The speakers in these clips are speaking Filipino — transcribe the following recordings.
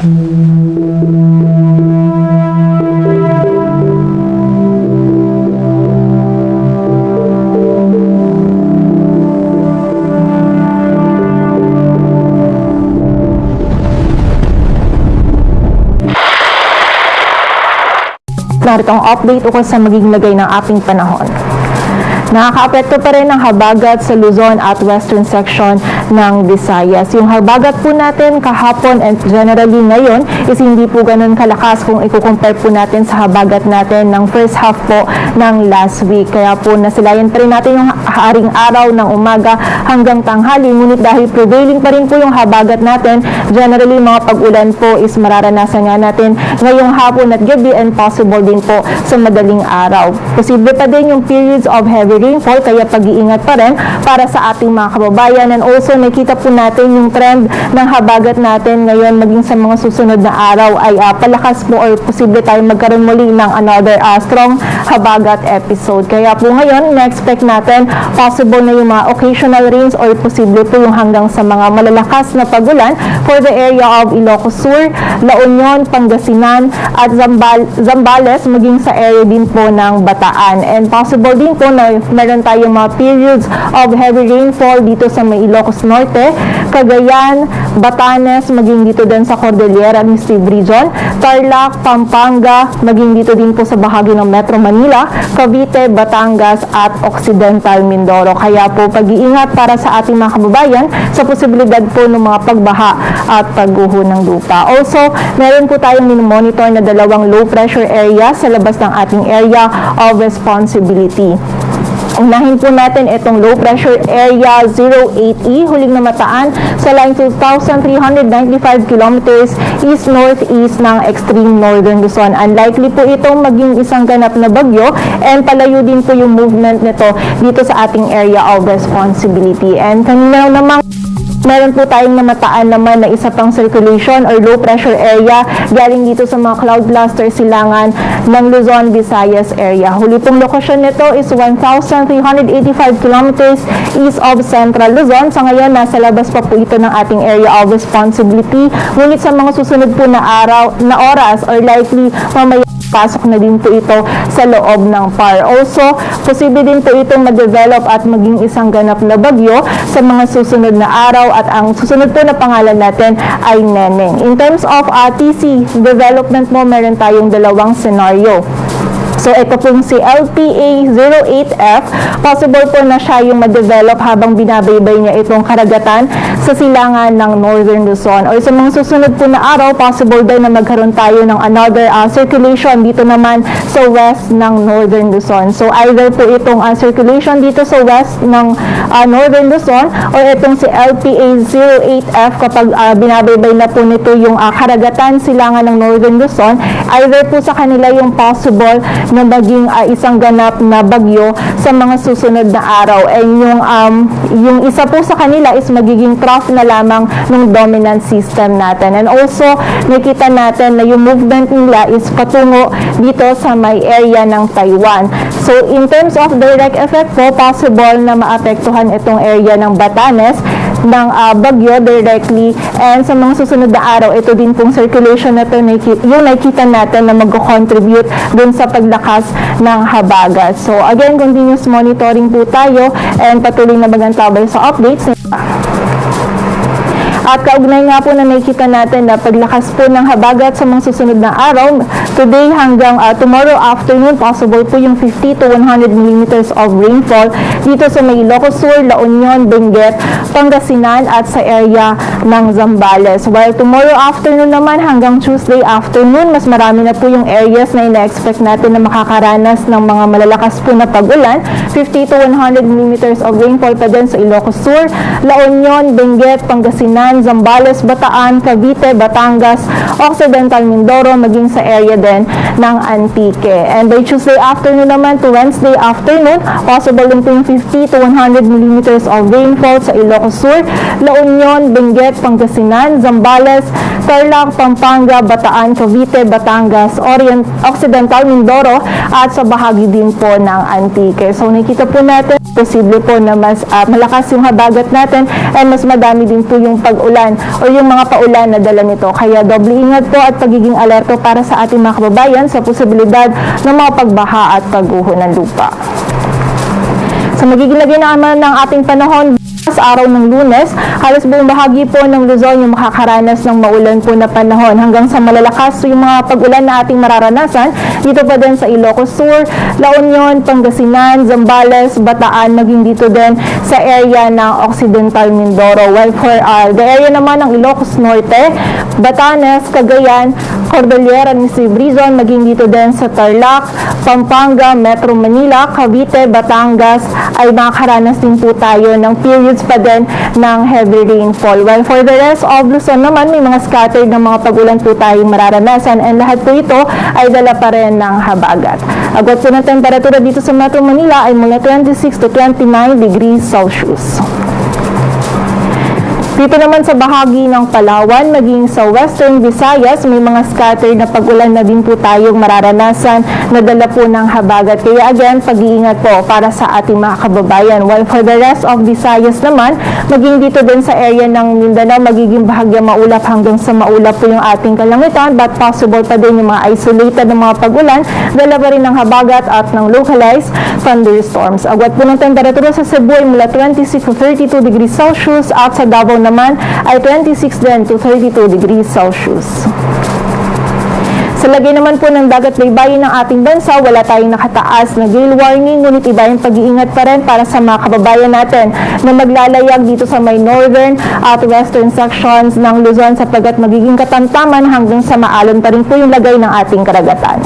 Narito ang update ukol sa magiging lagay ng ating panahon. Nakakaapekto pa rin ang habagat sa Luzon at western section ng Visayas. Yung habagat po natin kahapon and generally ngayon is hindi po ganun kalakas kung i-compare po natin sa habagat natin ng first half po ng last week. Kaya po nasilayan pa rin natin yung haring araw ng umaga hanggang tanghali. Ngunit dahil prevailing pa rin po yung habagat natin, generally mga pag-ulan po is mararanasan nga natin ngayong hapon at gabi and possible din po sa madaling araw. Posible pa din yung periods of heavy rainfall, kaya pag-iingat pa rin para sa ating mga kababayan. And also, nakita po natin yung trend ng habagat natin ngayon maging sa mga susunod na araw ay palakas po or posible tayong magkaroon muli ng another strong habagat episode. Kaya po ngayon, na-expect natin possible na yung mga occasional rains or posible po yung hanggang sa mga malalakas na pagulan for the area of Ilocos Sur, La Union, Pangasinan at Zambales maging sa area din po ng Bataan. And possible din po na meron tayong mga periods of heavy rainfall dito sa may Ilocos Norte, Cagayan, Batanes, maging dito din sa Cordillera Administrative Region, Tarlac, Pampanga, maging dito din po sa bahagi ng Metro Manila, Cavite, Batangas at Occidental Mindoro. Kaya po pag-iingat para sa ating mga kababayan sa posibilidad po ng mga pagbaha at pagguho ng lupa. Also, meron po tayong monitor na dalawang low pressure area sa labas ng ating area of responsibility. Unahin po natin itong low pressure area 08E, huling namataan sa line 2,395 kilometers east-northeast ng extreme northern Luzon. Unlikely po itong maging isang ganap na bagyo and palayo din po yung movement nito dito sa ating area of responsibility. And kanina namang meron po tayong namataan naman na isa pang circulation or low pressure area galing dito sa mga cloud cluster silangan ng Luzon, Visayas area. Huli pong lokasyon nito is 1,385 kilometers east of Central Luzon. Sa ngayon, nasa labas pa po ito ng ating area of responsibility. Ngunit sa mga susunod po na araw, na oras or likely mamaya pasok na din po ito sa loob ng PAR. Also, posible din po itong ma-develop at maging isang ganap na bagyo sa mga susunod na araw at ang susunod po na pangalan natin ay Neneng. In terms of TC development mo, meron tayong dalawang scenario. So, ito pong si LPA-08F, possible po na siya yung ma-develop habang binabaybay niya itong karagatan sa silangan ng Northern Luzon. Or sa mga susunod po na araw, possible din na magkaroon tayo ng another circulation dito naman sa west ng Northern Luzon. So, either po itong circulation dito sa west ng Northern Luzon or itong si LPA-08F kapag binabaybay na po nito yung karagatan silangan ng Northern Luzon, either po sa kanila yung possible na maging isang ganap na bagyo sa mga susunod na araw. And yung isa po sa kanila is magiging trough na lamang ng dominant system natin. And also, nakita natin na yung movement nila is patungo dito sa may area ng Taiwan. So, in terms of direct effect po, possible na maapektuhan itong area ng Batanes ng bagyo directly, and sa mga susunod na araw, ito din pong circulation na ito yung nakikita natin na mag-contribute dun sa paglakas ng habagat. So again, continuous monitoring po tayo and patuloy na magantabay sa updates. At kaugnay nga po na nakikita natin na paglakas po ng habagat sa mga susunod na araw, today hanggang tomorrow afternoon, possible po yung 50 to 100 millimeters of rainfall dito sa may Ilocos Sur, La Union, Benguet, Pangasinan at sa area ng Zambales. While tomorrow afternoon naman hanggang Tuesday afternoon, mas marami na po yung areas na ina-expect natin na makakaranas ng mga malalakas po na pag-ulan. 50 to 100 millimeters of rainfall pa din sa Ilocos Sur, La Union, Benguet, Pangasinan, Zambales, Bataan, Cavite, Batangas, Occidental Mindoro, maging sa area din ng Antique. And by Tuesday afternoon naman to Wednesday afternoon, possible din po yung 50 to 100 millimeters of rainfall sa Ilocos Sur, La Union, Benguet, Pangasinan, Zambales, Tarlac, Pampanga, Bataan, Cavite, Batangas, Occidental Mindoro at sa bahagi din po ng Antique. So nakita po natin, posible po na mas malakas yung habagat natin and mas madami din po yung pag tag-ulan o yung mga paulan na dala nito. Kaya doble ingat po at pagiging alerto para sa ating mga kababayan sa posibilidad ng mga pagbaha at pagguho ng lupa. Sa magiging lagay naman ng ating panahon, sa araw ng Lunes, halos buong bahagi po ng Luzon yung makakaranas ng maulan po na panahon hanggang sa malalakas yung mga pag-ulan na ating mararanasan. Dito pa din sa Ilocos Sur, La Union, Pangasinan, Zambales, Bataan, maging dito din sa area ng Occidental Mindoro. While for the area naman ng Ilocos Norte, Batanes, Cagayan, Cordillera ni Sibrizon, maging dito din sa Tarlac, Pampanga, Metro Manila, Cavite, Batangas, ay makakaranas din po tayo ng periods pa din ng heavy rainfall. While for the rest of Luzon naman, may mga scattered na mga pag-ulan po tayong mararanasan and lahat po ito ay dala pa rin ng habagat. Agad po ng temperatura dito sa Metro Manila ay mula 26 to 29 degrees Celsius. Dito naman sa bahagi ng Palawan, maging sa Western Visayas, may mga scattered na pag-ulan na din po tayong mararanasan na dala po ng habagat. Kaya again, pag-iingat po para sa ating mga kababayan. While for the rest of Visayas naman, maging dito din sa area ng Mindanao, magiging bahagya maulap hanggang sa maulap po yung ating kalangitan, but possible pa din yung mga isolated na mga pag-ulan, dala pa rin ng habagat at ng localized thunderstorms. Agad po ng temperatura sa Cebu ay mula 26 to 32 degrees Celsius at sa Davao naman ay 26 din to 32 degrees Celsius. Sa lagay naman po ng dagat baybayin ng ating bansa, wala tayong nakataas na gale warning, ngunit iba yung pag-iingat pa rin para sa mga kababayan natin na maglalayag dito sa may northern at western sections ng Luzon sapagkat magiging katamtaman hanggang sa maalon pa rin po yung lagay ng ating karagatan.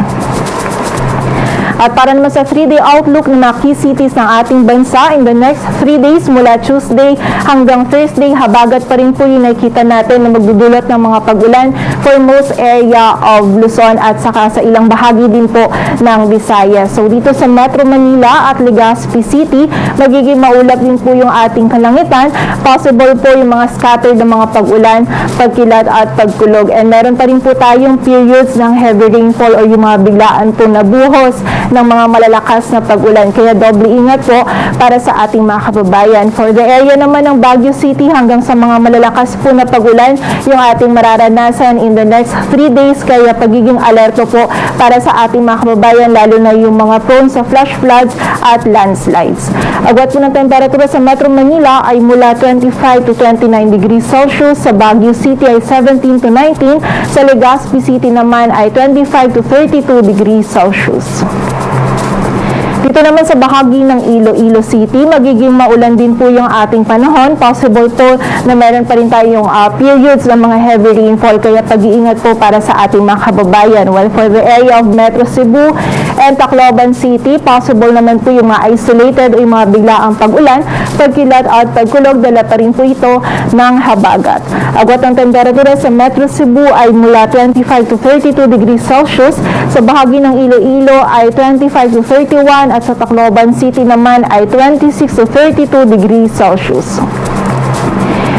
At para naman sa 3-day outlook ng mga key cities ng ating bansa, in the next 3 days mula Tuesday hanggang Thursday, habagat pa rin po yung nakikita natin na magdudulot ng mga pag-ulan for most area of Luzon at saka sa ilang bahagi din po ng Visayas. So dito sa Metro Manila at Legazpi City, magiging maulap din po yung ating kalangitan. Possible po yung mga scattered na mga pag-ulan, pagkilat at pagkulog. And meron pa rin po tayong periods ng heavy rainfall o yung mga biglaan po na buhos ng mga malalakas na pag-ulan. Kaya doble ingat po para sa ating mga kababayan. For the area naman ng Baguio City hanggang sa mga malalakas po na pag-ulan yung ating mararanasan in the next 3 days. Kaya pagiging alerto po para sa ating mga kababayan lalo na yung mga prone sa flash floods at landslides. Agad po ng temperatura sa Metro Manila ay mula 25 to 29 degrees Celsius. Sa Baguio City ay 17 to 19. Sa Legazpi City naman ay 25 to 32 degrees Celsius. Dito naman sa bahagi ng Iloilo City, magiging maulan din po yung ating panahon. Possible po na meron pa rin tayong periods ng mga heavy rainfall. Kaya pag-iingat po para sa ating mga kababayan. While for the area of Metro Cebu and Tacloban City, possible naman po yung mga isolated o yung mga biglaang pag-ulan, pagkilat at pagkulog, dala pa rin po ito ng habagat. Agad ang temperatura sa Metro Cebu ay mula 25 to 32 degrees Celsius. Sa bahagi ng Iloilo ay 25 to 31 at sa Tacloban City naman ay 26 to 32 degrees Celsius.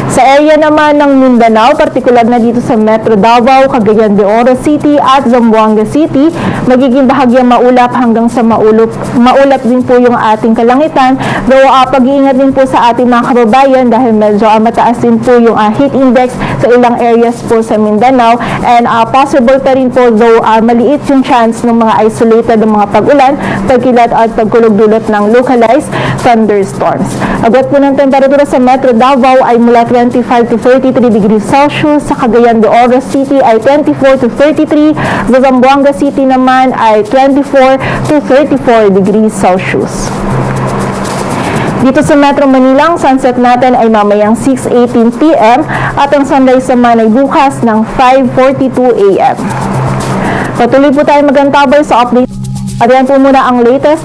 Sa area naman ng Mindanao, partikular na dito sa Metro Davao, Cagayan de Oro City at Zamboanga City, magiging bahagyang maulap hanggang sa maulap din po yung ating kalangitan. Though pag-iingat din po sa ating mga kababayan dahil medyo mataas din po yung heat index sa ilang areas po sa Mindanao and possible pa rin po though maliit yung chance ng mga isolated ng mga pag-ulan, pagkilat at pagkulog dulot ng localized thunderstorms. Agad po ng temperatura sa Metro Davao ay mula 25 to 33 degrees Celsius. Sa Cagayan de Oro City ay 24 to 33. Sa Zamboanga City naman ay 24 to 34 degrees Celsius. Dito sa Metro Manila, ang sunset natin ay mamayang 6:18 p.m. at ang sunrise naman ay bukas ng 5:42 a.m. Patuloy po tayo magantabay sa update. At yan po muna ang latest